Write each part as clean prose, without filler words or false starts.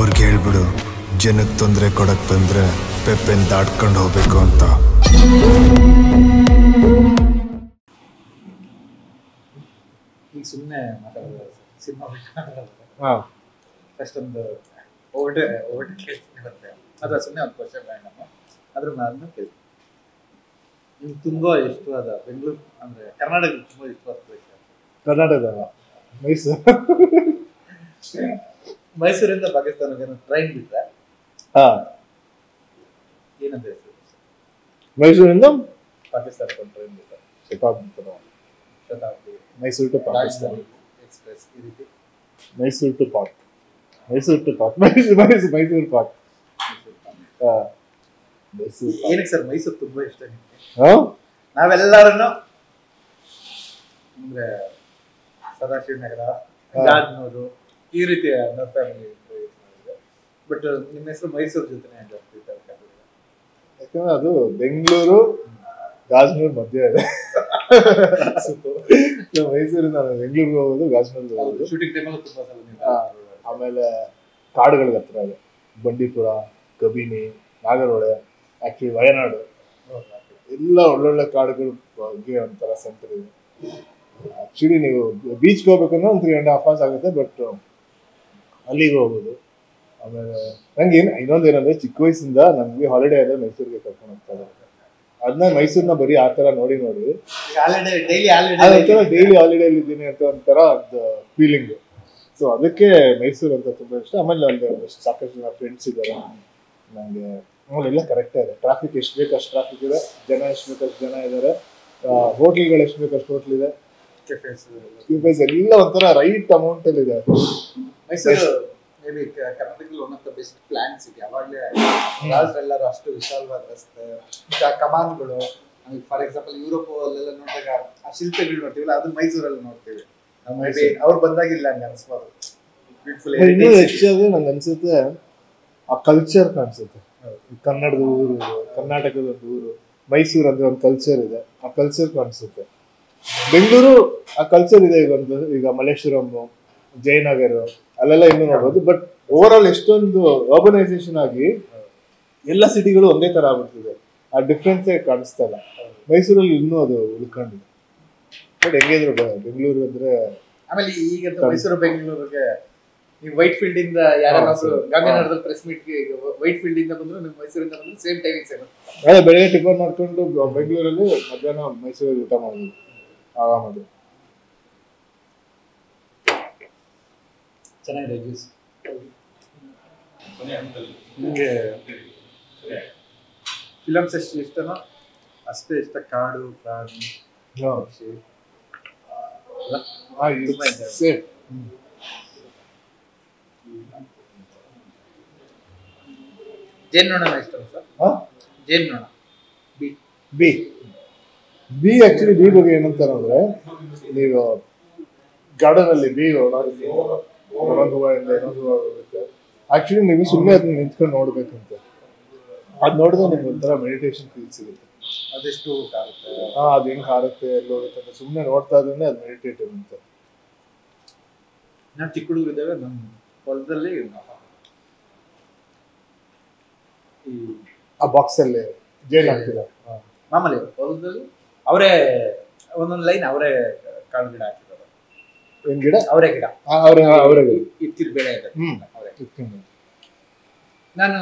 ಅವ್ರಿಗೆ ಹೇಳ್ಬಿಡು ಜನಕ್ಕೆ ತೊಂದರೆ ಕೊಡಕ್ ಬಂದ್ರೆ ಪೆಪ್ಪೆನ್ ದಾಟ್ಕೊಂಡು ಹೋಗ್ಬೇಕು ಅಂತ. ಈಗ ಸುಮ್ಮನೆ ಮಾತಾಡೋದು ಸಿನಿಮಾ ಮಾತಾಡೋದು ಅಷ್ಟೊಂದು ಓವರ್ ಕೇಳ್ತೀನಿ ಬರುತ್ತೆ ಅಥವಾ ಸುಮ್ಮನೆ ಒಂದು ಕ್ವಶನ್ ನಮ್ಮ ಅದ್ರ ಅದನ್ನ ಕೇಳ್ತೀನಿ. ನಿಮ್ಗೆ ತುಂಬ ಇಷ್ಟವಾದ ಬೆಂಗಳೂರು ಅಂದರೆ ಕರ್ನಾಟಕದ ತುಂಬ ಇಷ್ಟವಾದ ಪ್ಲೇಸ್? ಕರ್ನಾಟಕದ ಮೈಸೂರಿಂದ ಪಾಕಿಸ್ತಾನಕ್ಕೆ ಟ್ರೈನ್ ಬಿಟ್ಟರೆ ಏನಂತ ಹೆಸರು? ಮೈಸೂರಿಂದ ಪಾಕಿಸ್ತಾನಕ್ಕೆ ಒಂದು ಟ್ರೈನ್ ಬಿಟ್ಟರೆ ಶತಾಬ್ದಿ ಮೈಸೂರು ಟು ಪಾಕಿಸ್ತಾನ ಎಕ್ಸ್ಪ್ರೆಸ್ ಈ ರೀತಿ ಮೈಸೂರು ಟು ಪಾಕ್ ಮೈಸೂರು ಪಾಕ್. ಏನಕ್ಕೆ ಸರ್ ಮೈಸೂರು ತುಂಬಾ ಇಷ್ಟ ನಿಮಗೆ? ನಾವೆಲ್ಲರನ್ನು ಅಂದ್ರೆ ಸದಾಶಿವನಗರ, ಗಾಜನೂರು ಈ ರೀತಿಯ ಫ್ಯಾಮಿಲಿ ಬಟ್ ನಿಮ್ಮ ಹೆಸರು ಮೈಸೂರು ಜೊತೆ ಜಾಸ್ತಿ ಯಾಕಂದ್ರೆ ಅದು ಬೆಂಗಳೂರು ಗಾಜನೂರ್ ಮಧ್ಯ ಇದೆ. ಮೈಸೂರಿಂದ ಬೆಂಗಳೂರಿಗೆ ಹೋಗೋದು, ಗಾಜನೂರ್ಗೆ ಹೋಗೋದು. ಶೂಟಿಂಗ್ ಟೈಮಲ್ಲೂ ತುಂಬಾ ಸಲ ಆಮೇಲೆ ಕಾಡುಗಳಿಗೆ ಹತ್ರ ಇದೆ. ಬಂಡೀಪುರ, ಕಬಿನಿ, ನಾಗರಹೊಳೆ, ಆಕ್ಚುಲಿ ವಯನಾಡು ಎಲ್ಲ ಒಳ್ಳೊಳ್ಳೆ ಕಾಡುಗಳ ಬಗ್ಗೆ ಒಂಥರ ಸೆಂಟರ್ ಇದೆ. ಆಕ್ಚುಲಿ ನೀವು ಬೀಚ್ಗೆ ಹೋಗ್ಬೇಕಂದ್ರೆ ಒಂದು 3.5 hours ಆಗುತ್ತೆ, ಬಟ್ ಅಲ್ಲಿಗೆ ಹೋಗ್ಬೋದು. ಆಮೇಲೆ ನಂಗೆ ಇನ್ನೊಂದೇನಂದ್ರೆ ಚಿಕ್ಕ ವಯಸ್ಸಿಂದ ನಮ್ಗೆ ಹಾಲಿಡೇ ಆದ್ರೆ ಮೈಸೂರಿಗೆ ಕರ್ಕೊಂಡು ಹೋಗ್ತಾ ಇದ್ದಾರೆ. ಅದನ್ನ ಮೈಸೂರ್ನ ಬರೀ ಆ ತರ ನೋಡಿ ಡೈಲಿ ಹಾಲಿಡೇ ಇದ್ದೀನಿ ಅಂತ ಒಂಥರ ಒಂದು ಫೀಲಿಂಗ್. ಸೊ ಅದಕ್ಕೆ ಮೈಸೂರು ಅಂತ ತುಂಬಾ ಇಷ್ಟ. ಆಮೇಲೆ ಅಲ್ಲಿ ಸಾಕಷ್ಟು ಜನ ಫ್ರೆಂಡ್ಸ್ ಇದ್ದಾರೆ ನಂಗೆ. ಎಲ್ಲ ಕರೆಕ್ಟ್ ಇದೆ. ಟ್ರಾಫಿಕ್ ಎಷ್ಟು ಬೇಕು ಅಷ್ಟು ಟ್ರಾಫಿಕ್ ಇದೆ, ಜನ ಎಷ್ಟು ಬೇಕು ಅಷ್ಟು ಜನ ಇದ್ದಾರೆ, ಹೋಟ್ಲ್ಗಳು ಎಷ್ಟು ಬೇಕು ಅಷ್ಟು ಹೋಟ್ಲ್ ಇದೆ, ಕೆಫೆಸ್ ಎಲ್ಲ ಒಂಥರ ರೈಟ್ ಅಮೌಂಟ್ ಅಲ್ಲಿ ಇದೆ. ಮೈಸೂರು ಮೇಬಿ ಕರ್ನಾಟಕದಲ್ಲಿ one of the best plans ಇದೆ. ಯಾವಾಗಲೇ ಎಲ್ಲರೂ ಅಷ್ಟು ವಿಶಾಲವಾದ ರಸ್ತೆ, ಕಮಾನ್ಗಳು. ಫಾರ್ ಎಕ್ಸಾಂಪಲ್ ಯುರೋಪ್ ಅಲ್ಲೆಲ್ಲ ನೋಡಿದಾಗ ಆ ಶಿಲ್ಪಗಳು ನೋಡ್ತೀವಲ್ಲ, ಅದು ಮೈಸೂರಲ್ಲಿ ನೋಡ್ತೀವಿ. ಅವ್ರು ಬಂದಾಗಿಲ್ಲ ಹಂಗೆ ಅನ್ಸ್ಬೋದು. ಇನ್ನೂ ಹೆಚ್ಚಾಗಿ ನಂಗೆ ಅನ್ಸುತ್ತೆ ಆ ಕಲ್ಚರ್ ಕಾಣಿಸುತ್ತೆ. ಕನ್ನಡದ ಊರು, ಕರ್ನಾಟಕದ ಒಂದು ಊರು, ಮೈಸೂರು ಅಂದ್ರೆ ಒಂದು ಕಲ್ಚರ್ ಇದೆ, ಆ ಕಲ್ಚರ್ ಕಾಣಿಸುತ್ತೆ. ಬೆಂಗಳೂರು ಆ ಕಲ್ಚರ್ ಇದೆ. ಈಗ ಮಲ್ಲೇಶ್ವರಂ, ಜಯನಗರ ಅಲ್ಲೆಲ್ಲ ಇನ್ನೂ ನೋಡ್ಬೋದು. ಬಟ್ ಓವರ್ ಆಲ್ ಎಷ್ಟೊಂದು ಅರ್ಬನೈಸೇಷನ್ ಆಗಿ ಎಲ್ಲ ಸಿಟಿಗಳು ಒಂದೇ ತರ ಆಗ್ಬಿಡ್ತಿದೆ. ಆ ಡಿಫ್ರೆನ್ಸೇ ಕಾಣಿಸ್ತಾ ಇಲ್ಲ. ಮೈಸೂರಲ್ಲಿ ಇನ್ನೂ ಅದು ಉಳ್ಕೊಂಡಿದೆ. ಬಟ್ ಹೆಂಗಿದ್ರು ಬೆಂಗಳೂರು ಅಂದ್ರೆ ಆಮೇಲೆ ಈಗ ಮೈಸೂರು ಬೆಂಗಳೂರಿಗೆ ನೀವು ವೈಟ್ ಫೀಲ್ಡ್ ಇಂದ ಯಾರಾದ್ರೂ ಗಾಂಧಿನಗರದಲ್ಲಿ ಪ್ರೆಸ್ ಮೀಟ್ಗೆ ವೈಟ್ ಫೀಲ್ಡ್ ಇಂದ ಬಂದ್ರು, ನೀವು ಮೈಸೂರಿಂದ ಬಂದ್ರು, ಸೇಮ್ ಟೈಮಿಂಗ್ ಅದೇ ಬೆಳಗ್ಗೆ ಟಿಫನ್ ಮಾಡ್ಕೊಂಡು ಬೆಂಗಳೂರಲ್ಲಿ ಮಧ್ಯಾಹ್ನ ಮೈಸೂರಲ್ಲಿ ಊಟ ಮಾಡೋದು ಆರಾಮದು. ಚೆನ್ನಾಗಿದೆ ಜ್ಯೂಸ್. ನಿಮಗೆ ಫಿಲಮ್ಸ್ ಎಷ್ಟು ಇಷ್ಟನೋ ಅಷ್ಟೇ ಇಷ್ಟ ಕಾಡು, ಪ್ರಾಣಿ, ಪಕ್ಷಿ. ಜೇನ್ನೊಣ ಇಷ್ಟ ಸರ್? ಜೇನ್ನೊಣ ಬಿ ಆಕ್ಚುಲಿ ಬಿ ಬಗ್ಗೆ ಏನಂತಾರ ಅಂದ್ರೆ, ನೀವು ಗಾರ್ಡನ್ ಅಲ್ಲಿ ಬಿ ಒಂದೊಂದು ಹೂವಿಂದ ಇನ್ನೊಂದು ಹೂವು ಹೋಗುತ್ತೆ. ಆಕ್ಚುಲಿ ನೀವು ಸುಮ್ಮನೆ ಅದನ್ನ ನಿಂತ್ಕೊಂಡು ನೋಡ್ಬೇಕಂತೆ. ಅದ್ ನೋಡಿದ್ರೆ ನಿಮ್ಗೆ ಒಂಥರ ಮೆಡಿಟೇಷನ್ ಫೀಲ್ ಸಿಗುತ್ತೆ. ಅದೆಷ್ಟು ಕಾರುತ್ತೆ, ಅದ್ ಹೆಂಗ್ ಹಾರುತ್ತೆ, ಎಲ್ಲಿ ಹೋಗುತ್ತೆ ಅಂತ ಸುಮ್ಮನೆ ನೋಡ್ತಾ ಇದ್ರೆ ಅದು ಮೆಡಿಟೇಟಿವ್ ಅಂತ. ನಾನು ಚಿಕ್ಕ ಹುಡುಗರಿದ್ದಾಗ ನಮ್ಮ ಹೊಲದಲ್ಲಿ ಆ ಬಾಕ್ಸ್ ಅಲ್ಲಿ ಜೇನ್ ಹಾಕ್ತಿಲ್ಲ ಮಾಮೂಲಿ ಹೊಲದಲ್ಲಿ ಅವರೇ ಒಂದೊಂದು ಲೈನ್ ಅವರೇ ಕಾಳು ಗಿಡ ಹಾಕಿರೋದು. ಏನ್ ಗಿಡ? ಅವರೇ ಗಿಡ, ಅವರೇ ಇತ್ತಿನ ಬೆಳೆ ಇದೆ. ನಾನು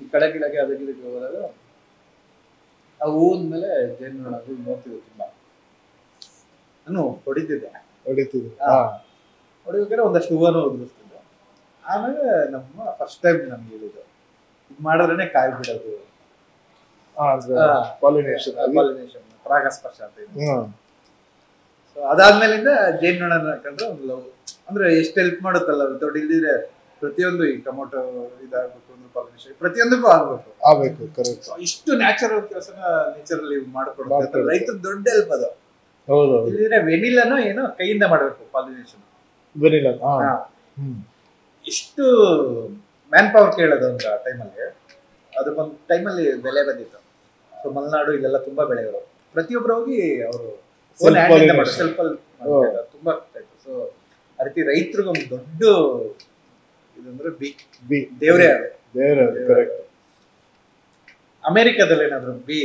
ಈ ಕಡೆ ಗಿಡಕ್ಕೆ ಅದೇ ಗಿಡಕ್ಕೆ ಹೋದಾಗ ಆ ಹೂವಿನ ಮೇಲೆ ಜೇನುನೊಣಗಳು ನೋಡ್ತಿದ್ದೆ ತುಂಬಾ. ನಾನು ಹೊಡಿತಿದ್ದೆ ಹೊಡಿಬೇಕಾದ್ರೆ ಒಂದಷ್ಟು ಹೂವನ್ನು ಉದುರಿಸ್ತಿದ್ದೆ. ಆಮೇಲೆ ನಮ್ಮ ಫಸ್ಟ್ ಟೈಮ್ ನಮ್ಗೆ ಹೇಳಿದ್ದು ಇದು ಮಾಡಿದ್ರೇನೆ ಕಾಯಿ ಬಿಡೋದು, ಪಾಲಿನೇಷನ್, ಪರಾಗಸ್ಪರ್ಶ ಅಂತ ಇದೆ. ಸೊ ಅದಾದ್ಮೇಲಿಂದ ಜೇನುನೊಣ ಕಂಡ್ರೆ ಒಂದು ಲವ್. ಅಂದ್ರೆ ಎಷ್ಟು ಹೆಲ್ಪ್ ಮಾಡುತ್ತಲ್ಲ, ವಿತೌಟ್ ಇಲ್ದಿದ್ರೆ ಪ್ರತಿಯೊಂದು ಈ ಟೊಮೊಟೊ ಇದಾಗಬೇಕು ಅಂದ್ರೆ ಪಾಲಿನೇಷನ್ ಪ್ರತಿಯೊಂದಕ್ಕೂ ಆಗ್ಬೇಕು. ಇಷ್ಟು ನ್ಯಾಚುರಲ್ ಕೆಲಸನ ನೇಚರಲ್ಲಿ ಮಾಡ್ಕೊಡ್ತಾರೆ. ರೈತರ ದೊಡ್ಡ ಹೆಲ್ಪ್ ಅದು. ಇಲ್ದಿದ್ರೆ ವೆನಿಲಾನೋ ಏನೋ ಕೈಯಿಂದ ಮಾಡ್ಬೇಕು ಪಾಲಿನೇಷನ್. ಇಷ್ಟು ಮ್ಯಾನ್ ಪವರ್ ಕೇಳೋದು ಅಂತ ಟೈಮಲ್ಲಿ. ಅದಕ್ಕೊಂದು ಟೈಮಲ್ಲಿ ಬೆಲೆ ಬಂದಿತ್ತು. ಸೊ ಮಲೆನಾಡು ಇಲ್ಲೆಲ್ಲ ತುಂಬಾ ಬೆಳೆಯೋರು, ಪ್ರತಿಯೊಬ್ಬರು ಹೋಗಿ ಅವರು ಸ್ವಲ್ಪ ತುಂಬಾ ಆಗ್ತಾ ಇತ್ತು. ಸೊ ಆ ರೀತಿ ರೈತರಿಗೊಂದು ದೊಡ್ಡ ಇದಂದ್ರೆ ಬಿ. ಬಿ ದೇವ್ರೇ ಕರೆಕ್ಟ್. ಅಮೆರಿಕದಲ್ಲಿ ಏನಾದ್ರು ಬಿ,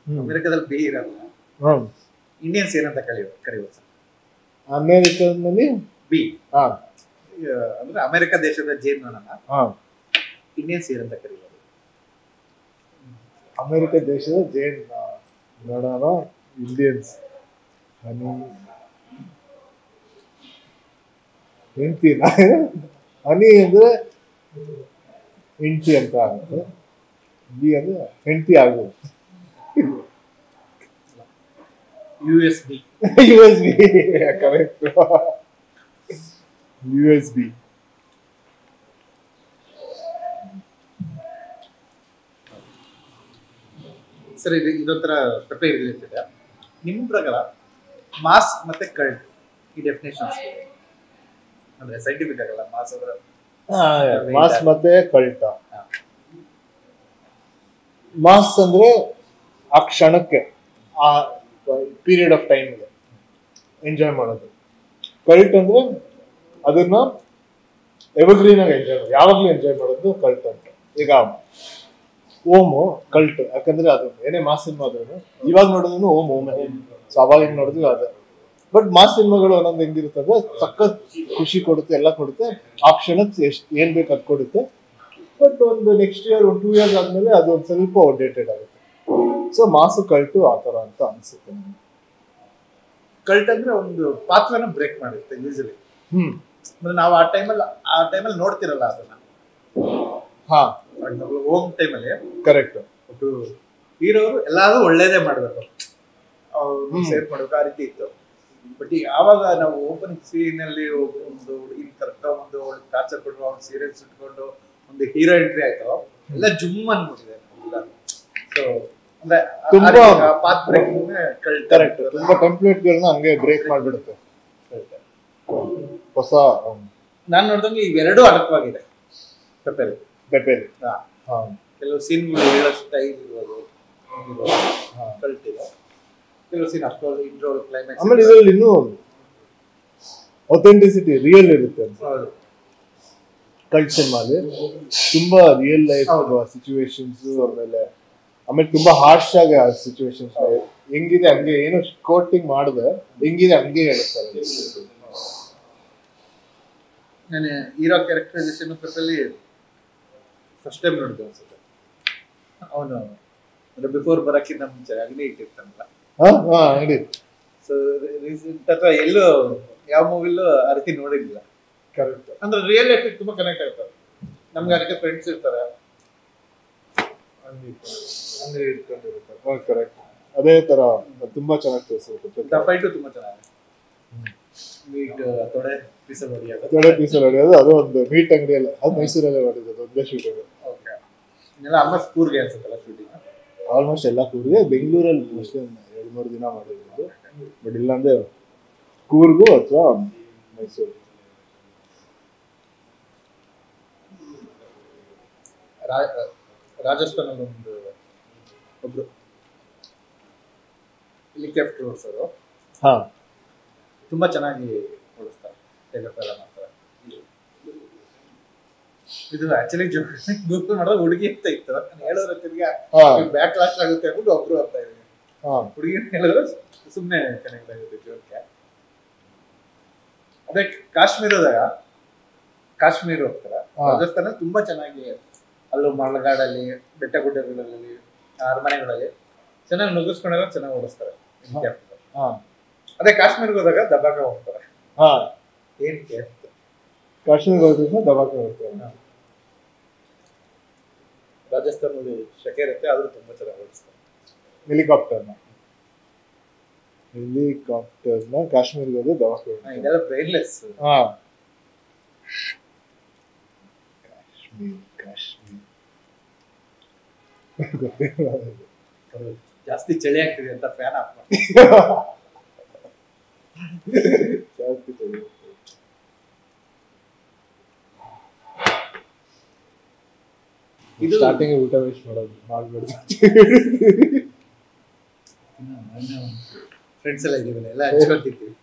ಅಮೆರಿಕದಲ್ಲಿ ಬಿ ಇರಲ್ಲ. ಇಂಡಿಯನ್ಸ್ ಏನಂತ ಕರೀಬೋದು ಸರ್? ಅಮೆರಿಕದಲ್ಲಿ ಬಿ ಅಂದ್ರೆ ಅಮೆರಿಕ ದೇಶದ ಜೇನುನೊಣನ ಇಂಡಿಯನ್ಸ್ ಏನಂತ ಕರೀಬೋದು? ಅಮೆರಿಕ ದೇಶದ ಜೇನುನೊಣನ ಇಂಡಿಯನ್ಸ್ ಹೆಂಡ್ತಿನ ಹನಿ ಅಂದ್ರೆ ಹೆಂಡ್ತಿ ಅಂತ ಆಗುತ್ತೆ. ಬಿ ಅಂದ್ರೆ ಹೆಂಡ್ತಿ ಆಗೋದು. USB. ಕರೆಕ್ಟ್. USB. ಸರ್ ಇದೊಂಥರ ಪ್ರಿಪೇರ್ ರಿಲೇಟೆಡ್. ನಿಮ್ಮ ಪ್ರಕಾರ ಮಾಸ್ ಮತ್ತೆ ಕಲ್ಟ್ ಈ ಡೆಫಿನೇಷನ್ಸ್ ಅಂದ್ರೆ ಸೈಂಟಿಫಿಕ್ ಆಗಲ್ಲ. ಮಾಸ್ ಅಂದ್ರೆ ಮಾಸ್ ಮತ್ತೆ ಕಲ್ಟ್. ಮಾಸ್ ಅಂದ್ರೆ ಆ ಕ್ಷಣಕ್ಕೆ, ಆ ಪೀರಿಯಡ್ ಆಫ್ ಟೈಮ್ ಎಂಜಾಯ್ ಮಾಡೋದು. ಕಲ್ಟ್ ಅಂದ್ರೆ ಅದನ್ನ ಎವರ್ಗ್ರೀನ್ ಆಗಿ ಎಂಜಾಯ್ ಮಾಡೋದು, ಯಾವಾಗ್ಲೂ ಎಂಜಾಯ್ ಮಾಡೋದು ಕಲ್ಟ್ ಅಂತ. ಈಗ ಓಮು ಕಲ್ಟ್, ಯಾಕಂದ್ರೆ ಅದು ಏನೇ ಮಾಸ್ ಸಿನಿಮಾ ಆದ್ರೂ ಇವಾಗ ನೋಡೋದು ಓಮೆ, ಸೊ ಅವಾಗ ನೋಡಿದ್ವಿ ಅದೇ. ಬಟ್ ಮಾಸ್ ಸಿನಿಮಾಗಳು ಒಂದೊಂದು ಹೆಂಗಿರುತ್ತೆ ಅಂದ್ರೆ ಸಖತ್ ಖುಷಿ ಕೊಡುತ್ತೆ, ಎಲ್ಲ ಕೊಡುತ್ತೆ, ಆ ಕ್ಷಣಕ್ಕೆ ಏನ್ ಬೇಕು ಅದು ಕೊಡುತ್ತೆ. ಬಟ್ ಒಂದು ನೆಕ್ಸ್ಟ್ ಇಯರ್ 1-2 years ಆದ್ಮೇಲೆ ಅದು ಒಂದು ಸ್ವಲ್ಪ ಔಟ್ಡೇಟೆಡ್ ಆಗುತ್ತೆ. ಸೊ ಮಾಸು ಕಲ್ಟು ಆ ತರ ಅಂತ ಅನ್ಸುತ್ತೆ. ಕಲ್ಟ್ ಅಂದ್ರೆ ಒಂದು ಪಾತ್ರನ ಬ್ರೇಕ್ ಮಾಡುತ್ತೆ ಯೂಶಲಿ. ಅಂದ್ರೆ ನಾವು ಆ ಟೈಮಲ್ಲಿ ನೋಡ್ತಿರಲ್ಲ ಅದನ್ನ. ಹೋಮ್ ಟೈಮಲ್ಲಿ ಕರೆಕ್ಟ್ ಒಟ್ಟು ಹೀರೋರು ಎಲ್ಲಾದ್ರೂ ಒಳ್ಳೇದೇ ಮಾಡ್ಬೇಕು, ಅವ್ರು ಸೇವ್ ಮಾಡ್ಬೇಕು, ಆ ರೀತಿ ಇತ್ತು. ಬಟ್ ಯಾವಾಗ ನಾವು ಓಪನಿಂಗ್ ಸೀನ್ ಅಲ್ಲಿ ಒಂದು ಹುಡುಗಿನ ಕರ್ಕೊಂಡು ಟಾರ್ಚರ್ ಕೊಟ್ಟು ಅವ್ನು ಸೀರಿಯಸ್ ಇಟ್ಕೊಂಡು ಒಂದು ಹೀರೋ ಎಂಟ್ರಿ ಆಯ್ತು, ಎಲ್ಲ ಜುಮ್ ಅನ್ಬಿಟ್ಟಿದೆ. ಸೊ ಅಂದ್ರೆ ತುಂಬಾ ಪಾತ್ ಬ್ರೇಕಿಂಗ್ ಕರೆಕ್ಟ್. ತುಂಬಾ ಟೆಂಪ್ಲೇಟ್ ಗಳನ್ನ ಹಂಗೆ ಬ್ರೇಕ್ ಮಾಡ್ಬಿಡುತ್ತೆ. ಹೊಸ ನಾನ್ ನೋಡ್ದಂಗೆ ಇವೆರಡೂ ಅಡಕವಾಗಿದೆ ಪೆಪೆಲ್. ಕೆಲವು ಸೀನ್ಗಳು ಹೇಳೋ ಸ್ಟೈಲ್ ಇರ್ಬೋದು, ಕಲ್ಟ್ ಇದೆ. ಕೆಲವು ಸೀನ್ ಅಷ್ಟೊಂದು ಇಂಟ್ರೋ ಕ್ಲೈಮ್ಯಾಕ್ಸ್. ಆಮೇಲೆ ಇದರಲ್ಲಿ ಇನ್ನೂ ಅಥೆಂಟಿಸಿಟಿ, ರಿಯಲ್ ಇರುತ್ತೆ. ಕಲ್ಟ್ ಸಿನಿಮಾಲಿ ತುಂಬಾ ರಿಯಲ್ ಲೈಫ್ ಸಿಚುವೇಶನ್ಸ್, ಆಮೇಲೆ ತುಂಬಾ ಹಾರ್ಶ್ ಆಗಿ ಆ ಸಿಚುವೇಶನ್ಸ್ ಹೆಂಗಿದೆ ಹಂಗೆ, ಏನು ಕೋಟಿಂಗ್ ಮಾಡಿದ್ರೆ ಹೆಂಗಿದೆ ಹಂಗೆ ಹೇಳ್ತಾರೆ. ನಾನು ಹೀರೋ ಕ್ಯಾರೆಕ್ಟರೈಸೇಷನ್ ಪೆಪಲ್ಲಿ ಫಸ್ಟ್ ಟೈಮ್ ನೋಡಿದ್ದೆ ಅನ್ಸುತ್ತೆ. ಅವನು ಅಂದ್ರೆ ಬಿಫೋರ್ ಬರಕ್ಕಿಂತ ಮುಂಚೆ ಅಗ್ನಿ ಇಟ್ಟಿರ್ತಾನಲ್ಲ. ಸೊ ರೀಸೆಂಟ್ ಅಥವಾ ಎಲ್ಲೂ ಯಾವ ಮೂವಿಲೂ ಆ ರೀತಿ ನೋಡಿರ್ಲಿಲ್ಲ. ಕರೆಕ್ಟ್. ಅಂದ್ರೆ ರಿಯಲ್ ಲೈಫ್ ತುಂಬಾ ಕನೆಕ್ಟ್ ಆಗ್ತಾರೆ. ನಮ್ಗೆ ಅದಕ್ಕೆ ಫ್ರೆಂಡ್ಸ್ ಇರ್ತಾರೆ, ಹಂಗೆ ಇಟ್ಕೊಂಡಿರ್ತಾರೆ. ಕರೆಕ್ಟ್. ಅದೇ ತರ ತುಂಬಾ ಚೆನ್ನಾಗಿ ತೋರಿಸಿರುತ್ತೆ. ಫೈಟು ತುಂಬಾ ಚೆನ್ನಾಗಿದೆ. ಮೀಟ್ ತೊಡೆ ಪೀಸಲ್ಲಿ ಹೊಡೆಯೋದು ಅದು ಒಂದು ಮೀಟ್ ಅಂಗಡಿಯಲ್ಲಿ, ಅದು ಮೈಸೂರಲ್ಲೇ ಹೊಡೆಯೋದು ಒಂದೇ ಶೂಟಿಂಗ್. ಓಕೆ. ಇನ್ನೆಲ್ಲ ಆಲ್ಮೋಸ್ಟ್ ಕೂರ್ಗೆ ಅನ್ಸುತ್ತಲ್ಲ ಶೂಟಿಂಗ್? ಆಲ್ಮೋಸ್ಟ್ ಎಲ್ಲ ಕೂರ್ಗೆ. ಬೆಂಗಳೂರಲ್ಲಿ ಮೋಸ್ಟ್ಲಿ 2-3 ದಿನ ಮಾಡಿರೋದು. ಬಟ್ ಇಲ್ಲಾಂದ್ರೆ ಕೂರ್ಗು ಅಥವಾ ಮೈಸೂರು. ರಾಜಸ್ಥಾನಲ್ಲಿ ಒಬ್ರು ಹೆಲಿಕಾಪ್ಟರ್ ಓಡಿಸೋರು ತುಂಬಾ ಚೆನ್ನಾಗಿ ಓಡಿಸ್ತಾರೆ, ಟೇಕಪ್ ಎಲ್ಲ ಮಾಡ್ತಾರೆ. ಇದು ಆಕ್ಚುಲಿ ಗೂಗಲ್ ಮಾಡಿದ್ರೆ ಹುಡುಗಿ ಅಂತ ಇತ್ತು. ನಾನು ಹೇಳೋದ್ರ ತಿರ್ಗಾ ಬ್ಯಾಕ್ ಲಾಸ್ಟ್ ಆಗುತ್ತೆ ಅಂದ್ಬಿಟ್ಟು ಒಬ್ರು ಅಂತ ಇದ್ದೀನಿ. ಹುಡುಗಿ ಹೇಳಿದ್ರೆ ಸುಮ್ಮನೆ ಕನೆಕ್ಟ್ ಆಗುತ್ತೆ ಜೋಕ್ಕೆ. ಅದೇ ಕಾಶ್ಮೀರ ಹೋಗ್ತಾರೆ. ರಾಜಸ್ಥಾನ ತುಂಬಾ ಚೆನ್ನಾಗಿ ಅಲ್ಲೂ ಮಳೆಗಾಡಲ್ಲಿ, ಬೆಟ್ಟ ಗುಡ್ಡಗಳಲ್ಲಿ, ಅರಮನೆಗಳಲ್ಲಿ ಚೆನ್ನಾಗಿ ನುಗ್ಗಿಸ್ಕೊಂಡಾಗ ಚೆನ್ನಾಗಿ ಓಡಿಸ್ತಾರೆ. ಅದೇ ಕಾಶ್ಮೀರ್ಗೆ ಹೋದಾಗ ದಬಾಕ ಹೋಗ್ತಾರೆ. ಏನಕ್ಕೆ ಕಾಶ್ಮೀರ್ಗೆ ಹೋದಾಗ ದಬಾಕ ಹೋಗ್ತಾರೆ. ರಾಜಸ್ಥಾನದಲ್ಲಿ ಶಕೆ ಇರುತ್ತೆ, ಆದ್ರೂ ತುಂಬಾ ಚೆನ್ನಾಗಿ ಓಡಿಸ್ತಾರೆ. ಹೆಲಿಕಾಪ್ಟರ್ನ ಕಾಶ್ಮೀರ್ಗೆ ಹೋದ್ರೆ ದಬಾಕ ಇದೆಲ್ಲ ಬ್ರೈನ್ಲೆಸ್. ಕಾಶ್ಮೀರ್ ಜಾಸ್ತಿ ಚಳಿ ಆಗ್ತಿದೆ ಅಂತ ಫ್ಯಾನ್ ಆಫ್ ಮಾಡಿ. ಜಾಸ್ತಿ ಚಳಿ. ಇದು ಸ್ಟಾರ್ಟಿಂಗ್ ಊಟ ವೇಸ್ಟ್ ಮಾಡ್ಬೇಡಿ. ಫ್ರೆಂಡ್ಸ್ ಎಲ್ಲ ಇದೀವಲ್ಲ, ಎಲ್ಲ ಹಂಚ್ಕೊಳ್ತಿರ್ತೀವಿ.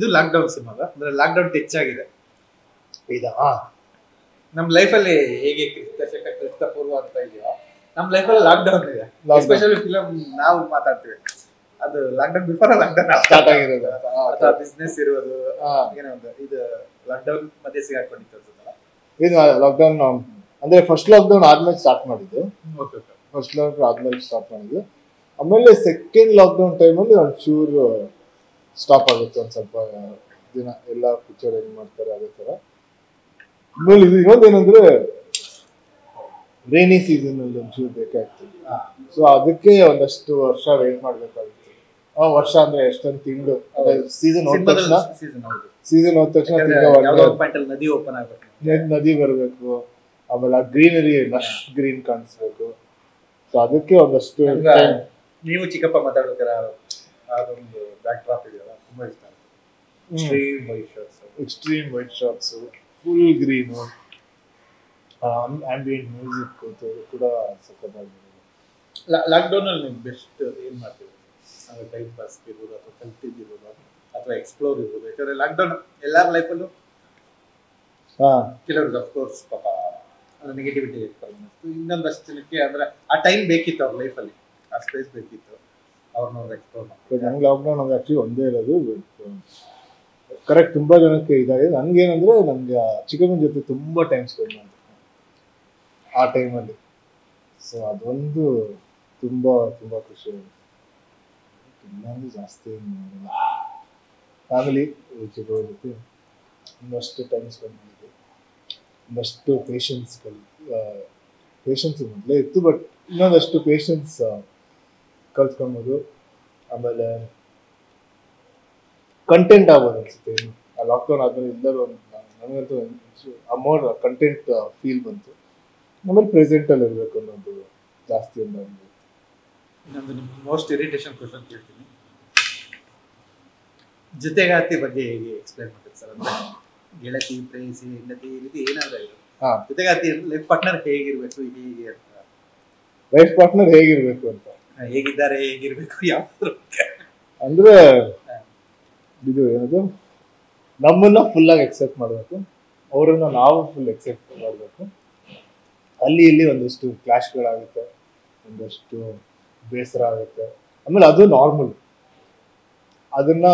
ಇದು ಲಾಕ್ಡೌನ್ ಸಿನಿಮಾ ಅಂದ್ರೆ ಲಾಕ್ಡೌನ್ ಟಚ್ ಆಗಿದೆ ಇದಾ ನಮ್ ಲೈಫಲ್ಲಿ ಹೇಗೆ ಕ್ರಿಸ್ತ ಪೂರ್ವ ಅಂತ ಇದೆಯೋ ನಮ್ ಲೈಫಲ್ಲಿ ಲಾಕ್ಡೌನ್ ಇದೆ. ಎಸ್ಪೆಷಲಿ ಫಿಲಮ್ ನಾವು ಮಾತಾಡ್ತೀವಿ ಅದು ಲಾಕ್ಡೌನ್ ಬಿಫೋರ್ ಲಾಕ್ಡೌನ್ ಸ್ಟಾರ್ಟ್ ಆಗಿರೋದು ಅಥವಾ ಬಿಸ್ನೆಸ್ ಇರೋದು ಏನೋ ಒಂದು ಇದು ಲಾಕ್ಡೌನ್ ಮಧ್ಯೆ ಸಿಗಾಕೊಂಡಿತ್ತು ಅನ್ಸುತ್ತಲ್ಲ. ಇದು ಲಾಕ್ಡೌನ್ ಅಂದ್ರೆ ಫಸ್ಟ್ ಲಾಕ್ಡೌನ್ ಆದ್ಮೇಲೆ ಸ್ಟಾರ್ಟ್ ಮಾಡಿದ್ದು. ಫಸ್ಟ್ ಲಾಕ್ಡೌನ್ ಆದ್ಮೇಲೆ ಸ್ಟಾರ್ಟ್ ಮಾಡಿದ್ದು. ಆಮೇಲೆ ಸೆಕೆಂಡ್ ಲಾಕ್ಡೌನ್ ಟೈಮಲ್ಲಿ ಒಂಚೂರು ಸ್ಟಾಪ್ ಆಗುತ್ತೆ ಒಂದ್ ಸ್ವಲ್ಪ ದಿನ, ಎಲ್ಲ ಪಿಕ್ಚರ್ ಹೆಂಗ್ ಮಾಡ್ತಾರೆ ಅದೇ ತರ. ಆಮೇಲೆ ಇದು ಇನ್ನೊಂದೇನಂದ್ರೆ ರೈನಿ ಸೀಸನ್ ಅಲ್ಲಿ ಒಂಚೂರು ಬೇಕಾಗ್ತದೆ. ಸೊ ಅದಕ್ಕೆ ಒಂದಷ್ಟು ವರ್ಷ ವೇಟ್ ಮಾಡ್ಬೇಕಾಗಿತ್ತು. ವರ್ಷ ಅಂದ್ರೆ ಎಷ್ಟೊಂದು ತಿಂಗಳು ಸೀಸನ್ ಹೋದ ತಕ್ಷಣ ನದಿ ಓಪನ್ ಆಗ್ಬೇಕು, ನದಿ ಬರ್ಬೇಕು, ಆಮೇಲೆ ಆ ಗ್ರೀನರಿ ಲಶ್ ಗ್ರೀನ್ ಕಾಣಿಸ್ಬೇಕು. ಸೊ ಅದಕ್ಕೆ ಒಂದಷ್ಟು ನೀವು ಚಿಕ್ಕಪ್ಪ ಮಾತಾಡ್ಬೇಕಾದ್ರೆ ಅದೊಂದು ಬ್ಯಾಕ್ ಡ್ರಾಪ್ ಇದೆಯಲ್ಲ ತುಂಬಾ ಇಷ್ಟ ಆಗುತ್ತೆ. Extreme white shorts, full green, ambient music ಕೂಡ ಸಖತ್ತಾಗಿದೆ. ಲಾಕ್ಡೌನ್ ಅಲ್ಲಿ ನೀವು ಬೆಸ್ಟ್ ಏನ್ ಮಾಡ್ತೀವಿ ಅಂದ್ರೆ ಟೈಮ್ ಪಾಸ್ ಇರ್ಬೋದು ಅಥವಾ ಕಲ್ತಿದ್ದಿರ್ಬೋದು ಅಥವಾ ಎಕ್ಸ್ಪ್ಲೋರ್ ಇರ್ಬೋದು. ಯಾಕಂದ್ರೆ ಲಾಕ್ಡೌನ್ ಎಲ್ಲಾರ ಲೈಫಲ್ಲೂ ಕೆಲವ್ರಿಗೆ ಅಫ್ಕೋರ್ಸ್ ಪಾಪ ನೆಗೆಟಿವಿಟಿ ಇರ್ತಾರೆ. ಇನ್ನೊಂದಷ್ಟು ಜನಕ್ಕೆ ಅಂದ್ರೆ ಆ ಟೈಮ್ ಬೇಕಿತ್ತು ಅವ್ರ ಲೈಫಲ್ಲಿ, ಆ ಸ್ಪೇಸ್ ಬೇಕಿತ್ತು, ಅವ್ರನ್ನ ಎಕ್ಸ್ಪ್ಲೋರ್ ಮಾಡ್ತಾರೆ. ನಂಗೆ ಲಾಕ್ಡೌನ್ ಅಂದ್ರೆ ಆಕ್ಚುಲಿ ಒಂದೇ ಇರೋದು ಕರೆಕ್ಟ್. ತುಂಬಾ ಜನಕ್ಕೆ ಇದಾಗಿದೆ. ನನ್ಗೇನಂದ್ರೆ ನಂಗೆ ಚಿಕ್ಕಮ್ಮನ ಜೊತೆ ತುಂಬಾ ಟೈಮ್ ಸ್ಪೆಂಡ್ ಮಾಡಿದೆ ಆ ಟೈಮಲ್ಲಿ. ಸೊ ಅದೊಂದು ತುಂಬಾ ತುಂಬಾ ಖುಷಿ ಆಗುತ್ತೆ. ಇನ್ನೊಂದು ಜಾಸ್ತಿ ಮಾಡಿಲ್ಲ, ಫ್ಯಾಮಿಲಿ ಚಿಕ್ಕವ್ರ ಜೊತೆ ಇನ್ನಷ್ಟು ಟೈಮ್ ಸ್ಪೆಂಡ್ ಮಾಡಿದೆ. ಒಂದಷ್ಟು ಪೇಷನ್ಸ್ ಮೊದಲೇ ಇತ್ತು, ಬಟ್ ಇನ್ನೊಂದಷ್ಟು ಪೇಷನ್ಸ್ ಕಲ್ತ್ಕೊಬೋದು. ಆಮೇಲೆ ಕಂಟೆಂಟ್ ಆಗ್ಬೋದು ಅನ್ಸುತ್ತೆ. ಆ ಲಾಕ್ಡೌನ್ ಆದ್ಮೇಲೆ ಎಲ್ಲರೂ ನನಗಂತೂ ಮೋರ್ ಕಂಟೆಂಟ್ ಫೀಲ್ ಬಂತು. ಆಮೇಲೆ ಪ್ರೆಸೆಂಟ್ ಅಲ್ಲಿ ಇರಬೇಕು ಅನ್ನೋದು ಜಾಸ್ತಿ ಅನ್ನೋದು. ಇನ್ನೊಂದು ಮೋಸ್ಟ್ ಇರಿಟೇಷನ್ ಕ್ವಶನ್ ಕೇಳ್ತೀನಿ, ಜೊತೆಗಾತಿ ಬಗ್ಗೆ ಹೇಗೆ ಎಕ್ಸ್ಪ್ಲೈನ್ ಮಾಡ್ತೀವಿ ಸರ್? ಅಂದ್ರೆ ಗೆಳತಿ, ಪ್ರೇಯಸಿ, ಹೆಂಡತಿ ಈ ರೀತಿ ಏನಾದ್ರು ಜೊತೆಗಾತಿ ಅಂದ್ರೆ ಲೈಫ್ ಪಾರ್ಟ್ನರ್ ಹೇಗಿರ್ಬೇಕು, ಹೇಗೆ ಅಂತ. ಲೈಫ್ ಪಾರ್ಟ್ನರ್ ಹೇಗಿರ್ಬೇಕು ಅಂತ, ಹೇಗಿದ್ದಾರೆ, ಹೇಗಿರ್ಬೇಕು, ಯಾವ ಅಂದ್ರೆ ಇದು ಏನದು, ನಮ್ಮನ್ನ ಫುಲ್ ಆಗಿ ಎಕ್ಸೆಪ್ಟ್ ಮಾಡ್ಬೇಕು, ಅವರನ್ನ ನಾವು ಫುಲ್ ಎಕ್ಸೆಪ್ಟ್ ಮಾಡ್ಬೇಕು. ಅಲ್ಲಿ ಇಲ್ಲಿ ಒಂದಷ್ಟು ಕ್ಲಾಶ್ಗಳಾಗುತ್ತೆ, ಒಂದಷ್ಟು ಬೇಸರ ಆಗುತ್ತೆ. ಆಮೇಲೆ ಅದು ನಾರ್ಮಲ್, ಅದನ್ನ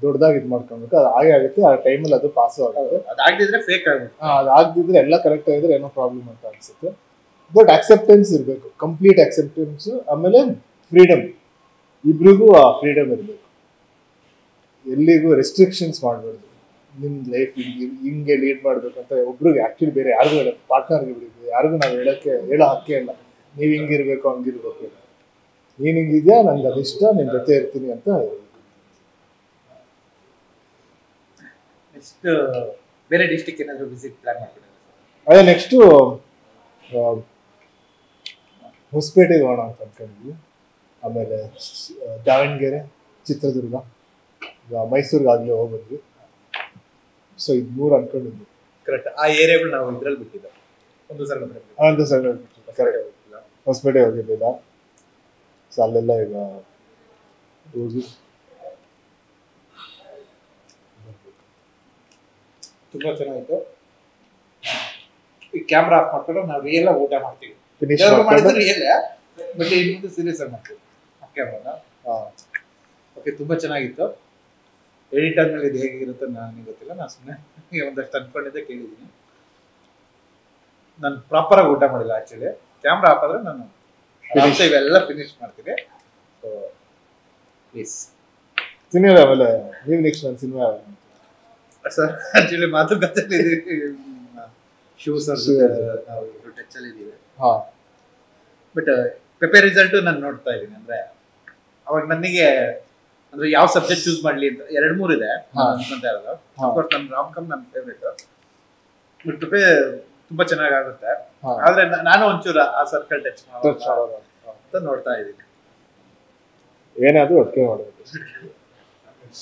ದೊಡ್ಡದಾಗಿ ಇದು ಮಾಡ್ಕೊಬೇಕು. ಅದು ಹಾಗೆ ಆಗುತ್ತೆ. ಆ ಟೈಮಲ್ಲಿ ಅದು ಪಾಸು ಆಗುತ್ತೆ. ಅದಾಗದಿದ್ರೆ ಫೇಕ್ ಆಗುತ್ತೆ. ಅದಾಗದಿದ್ರೆ ಎಲ್ಲ ಕರೆಕ್ಟ್ ಆಗಿದ್ರೆ ಏನೋ ಪ್ರಾಬ್ಲಮ್ ಅಂತ ಅನ್ಸುತ್ತೆ. ಬಟ್ ಅಕ್ಸೆಪ್ಟೆನ್ಸ್ ಇರಬೇಕು, ಕಂಪ್ಲೀಟ್ ಅಕ್ಸೆಪ್ಟೆನ್ಸ್. ಆಮೇಲೆ ಫ್ರೀಡಮ್, ಇಬ್ರಿಗೂ ಆ ಫ್ರೀಡಮ್ ಇರಬೇಕು. ಎಲ್ಲಿಗೂ ರೆಸ್ಟ್ರಿಕ್ಷನ್ಸ್ ಮಾಡಬಾರ್ದು. ನಿಮ್ ಲೈಫ್ ಹಿಂಗೆ ಲೀಡ್ ಮಾಡ್ಬೇಕಂತ ಒಬ್ರಿಗೆ ಆಕ್ಚುಲಿ ಬೇರೆ ಯಾರಿಗೂ ಹೇಳೋದು, ಪಾರ್ಟ್ನರ್ಗೆ ಬಿಡಿದ್ವಿ, ಯಾರಿಗೂ ನಾವು ಹೇಳೋ ಹಕ್ಕೇ ಇಲ್ಲ. ನೀವ್ ಹಿಂಗಿರ್ಬೇಕು, ಹಂಗಿರ್ಬೇಕು, ನೀನ್ ಹಿಂಗಿದ್ಯಾ, ನಂಗೆ ಅದಿಷ್ಟ, ನಿನ್ ಜೊತೆ ಇರ್ತೀನಿ ಅಂತ ಹೇಳ್ಬೇಕು. ನೆಕ್ಸ್ಟ್ ಬೇರೆ ಡಿಸ್ಟ್ರಿಕ್ಟ್ ಏನಾದ್ರು ವಿಸಿಟ್ ಪ್ಲಾನ್ ಮಾಡ್ಕೊಂಡಿದ್ದೀರಾ? ಅದೇ ನೆಕ್ಸ್ಟು ಹೊಸಪೇಟೆಗೆ ಹೋಗೋಣ ಅಂತ ಅನ್ಕೊಂಡಿದ್ವಿ. ಆಮೇಲೆ ದಾವಣಗೆರೆ, ಚಿತ್ರದುರ್ಗ, ಮೈಸೂರಿಗೆ ಆಗ್ಲೇ ಹೋಗ್ಬಂದ್ವಿ. ಸೊ ಇದು 3 ಅನ್ಕೊಂಡಿದ್ವಿ. ಕರೆಕ್ಟ್. ಆ ಏರಿಯಾಗಳು ನಾವು ಇದ್ರಲ್ಲಿ ಬಿಟ್ಟಿದ್ದ ಒಂದು ಸಲ ಕರೆಕ್ಟ್. ಹೊಸಪೇಟೆ ಹೋಗಿರ್ಲಿಲ್ಲ. ಸೊ ಅಲ್ಲೆಲ್ಲ ಈಗ ಹೋಗಿ ತುಂಬಾ ಚೆನ್ನಾಗಿತ್ತು. ಈ ಕ್ಯಾಮ್ರಾ ಆಫ್ ಮಾಡ್ಕೊಂಡು ನಾವು ರಿಯಲ್ ಊಟ ಮಾಡ್ತೀವಿ. ಮಾಡಿದ್ರೆ ರಿಯಲ್, ಬಟ್ ಇನ್ನೊಂದು ಸೀರಿಯಸ್ ಆಗಿ ಮಾಡ್ತೀವಿ ಕ್ಯಾಮ್ರಾನ. ಓಕೆ, ತುಂಬಾ ಚೆನ್ನಾಗಿತ್ತು. ಎಡಿಟ್ ಆದ್ಮೇಲೆ ಇದು ಹೇಗಿರುತ್ತೆ ನನಗೆ ಗೊತ್ತಿಲ್ಲ. ನಾನು ಸುಮ್ಮನೆ ಒಂದಷ್ಟು ಅನ್ಕೊಂಡಿದ್ದೆ, ಕೇಳಿದ್ದೀನಿ. ನಾನು ಪ್ರಾಪರ್ ಆಗಿ ಊಟ ಮಾಡಿಲ್ಲ ಆಕ್ಚುಲಿ. ಕ್ಯಾಮ್ರಾ ಆಫ್ ಆದ್ರೆ ನಾನು ಇವೆಲ್ಲ ಫಿನಿಶ್ ಮಾಡ್ತೀನಿ. So please cinema. ಆಮೇಲೆ ನೀವು ನೆಕ್ಸ್ಟ್ ನನ್ನ ಸಿನಿಮಾ ಸರ್ ಆಕ್ಚುಲಿ ಮಾತುಕತೆ ಶೂ ಸರ್ ನಾವು ಟಚ್ ಅಲ್ಲಿ ಇದ್ದೀವಿ. ಬಟ್ ಪೆಪೆ ರಿಸಲ್ಟ್ ನಾನು ನೋಡ್ತಾ ಇದ್ದೀನಿ. ಅಂದ್ರೆ ಅವಾಗ ನನಗೆ ಅಂದ್ರೆ ಯಾವ ಸಬ್ಜೆಕ್ಟ್ ಚೂಸ್ ಮಾಡ್ಲಿ ಅಂತ 2-3 ಇದೆ ಅಂತ ಇರೋದು. ಅಫ್ಕೋರ್ಸ್ ನನ್ನ ರಾಮ್-ಕಾಮ್ ನನ್ನ ಫೇವ್ರೇಟ್. ಬಟ್ ಪೆಪೆ ತುಂಬಾ ಚೆನ್ನಾಗಿ ಆಗುತ್ತೆ. ಆದ್ರೆ ನಾನು ಒಂಚೂರು ಆ ಸರ್ಕಲ್ ಟಚ್ ಮಾಡೋದು ಅಂತ ನೋಡ್ತಾ ಇದ್ದೀನಿ. ಏನಾದ್ರು ಒಟ್ಟಿಗೆ ಮಾಡಬೇಕು.